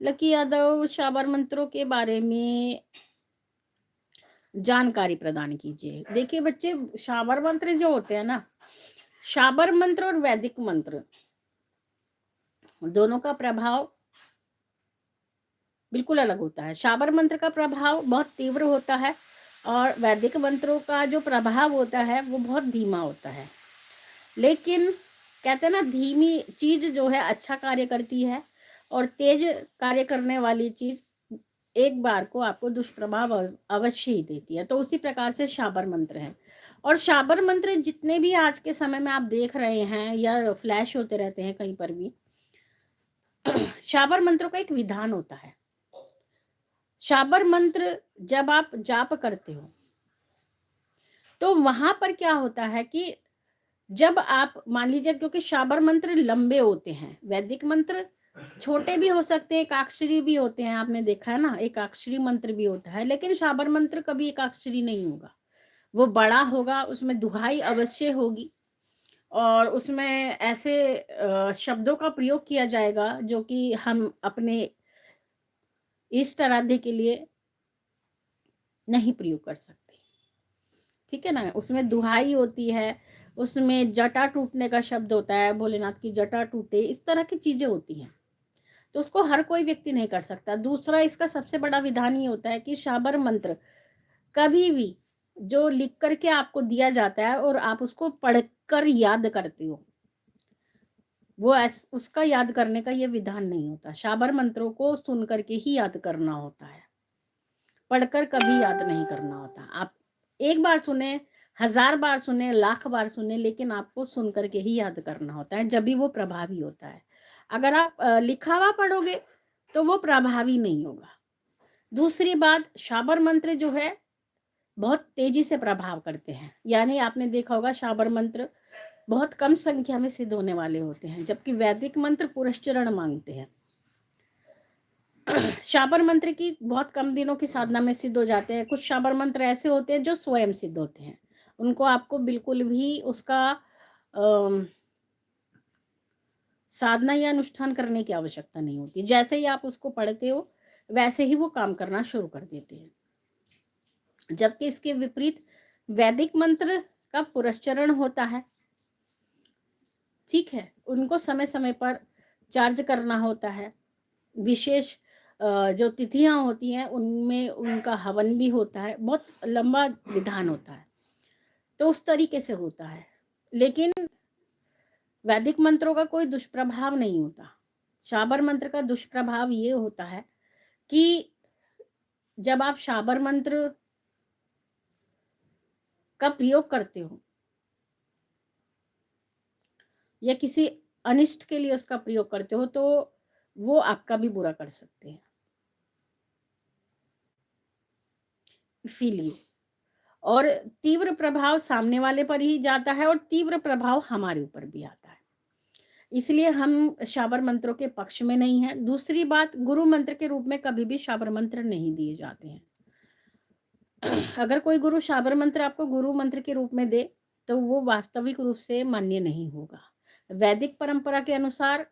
Lucky Yadav Chabahar मंत्रों के बारे में जानकारी प्रदान कीजिए। देखिए बच्चे, शाबर मंत्र जो होते हैं ना, शाबर मंत्र और वैदिक मंत्र दोनों का प्रभाव बिल्कुल अलग होता है। शाबर मंत्र का प्रभाव बहुत तीव्र होता है और वैदिक मंत्रों का जो प्रभाव होता है वो बहुत धीमा होता है। लेकिन कहते हैं ना, धीमी चीज जो है अच्छा कार्य करती है और तेज कार्य करने वाली चीज एक बार को आपको दुष्प्रभाव अवश्य ही देती है। तो उसी प्रकार से शाबर मंत्र है। और शाबर मंत्र जितने भी आज के समय में आप देख रहे हैं या फ्लैश होते रहते हैं कहीं पर भी, शाबर मंत्रों का एक विधान होता है। शाबर मंत्र जब आप जाप करते हो तो वहां पर क्या होता है कि जब आप मान लीजिए, क्योंकि शाबर मंत्र लंबे होते हैं, वैदिक मंत्र छोटे भी हो सकते हैं, एकाक्षरी भी होते हैं, आपने देखा है ना, एकाक्षरी मंत्र भी होता है, लेकिन शाबर मंत्र कभी एकाक्षरी नहीं होगा, वो बड़ा होगा, उसमें दुहाई अवश्य होगी और उसमें ऐसे शब्दों का प्रयोग किया जाएगा जो कि हम अपने इष्ट आराध्य के लिए नहीं प्रयोग कर सकते। ठीक है ना, उसमें दुहाई होती है, उसमें जटा टूटने का शब्द होता है, भोलेनाथ की जटा टूटे, इस तरह की चीजें होती हैं, तो उसको हर कोई व्यक्ति नहीं कर सकता। दूसरा, इसका सबसे बड़ा विधान ये होता है कि शाबर मंत्र कभी भी जो लिख करके आपको दिया जाता है और आप उसको पढ़कर याद करते हो, वो उसका याद करने का ये विधान नहीं होता। शाबर मंत्रों को सुन करके ही याद करना होता है, पढ़कर कभी याद नहीं करना होता। आप एक बार सुने, 1000 बार सुने, लाख बार सुने, लेकिन आपको सुन करके ही याद करना होता है, जब भी वो प्रभावी होता है। अगर आप लिखा हुआ पढ़ोगे तो वो प्रभावी नहीं होगा। दूसरी बात, शाबर मंत्र जो है बहुत तेजी से प्रभाव करते हैं, यानी आपने देखा होगा शाबर मंत्र बहुत कम संख्या में सिद्ध होने वाले होते हैं, जबकि वैदिक मंत्र पुरस्चरण मांगते हैं। शाबर मंत्र की बहुत कम दिनों की साधना में सिद्ध हो जाते हैं। कुछ शाबर मंत्र ऐसे होते हैं जो स्वयं सिद्ध होते हैं, उनको आपको बिल्कुल भी उसका साधना या अनुष्ठान करने की आवश्यकता नहीं होती, जैसे ही आप उसको पढ़ते हो वैसे ही वो काम करना शुरू कर देते हैं। जबकि इसके विपरीत वैदिक मंत्र का पुरस्चरण होता है, ठीक है, उनको समय समय पर चार्ज करना होता है, विशेष जो तिथियां होती हैं उनमें उनका हवन भी होता है, बहुत लंबा विधान होता है, तो उस तरीके से होता है। लेकिन वैदिक मंत्रों का कोई दुष्प्रभाव नहीं होता। शाबर मंत्र का दुष्प्रभाव ये होता है कि जब आप शाबर मंत्र का प्रयोग करते हो या किसी अनिष्ट के लिए उसका प्रयोग करते हो, तो वो आपका भी बुरा कर सकते हैं। इसीलिए, और तीव्र प्रभाव सामने वाले पर ही जाता है और तीव्र प्रभाव हमारे ऊपर भी आता है, इसलिए हम शाबर मंत्रों के पक्ष में नहीं है। दूसरी बात, गुरु मंत्र के रूप में कभी भी शाबर मंत्र नहीं दिए जाते हैं। अगर कोई गुरु शाबर मंत्र आपको गुरु मंत्र के रूप में दे तो वो वास्तविक रूप से मान्य नहीं होगा। वैदिक परंपरा के अनुसार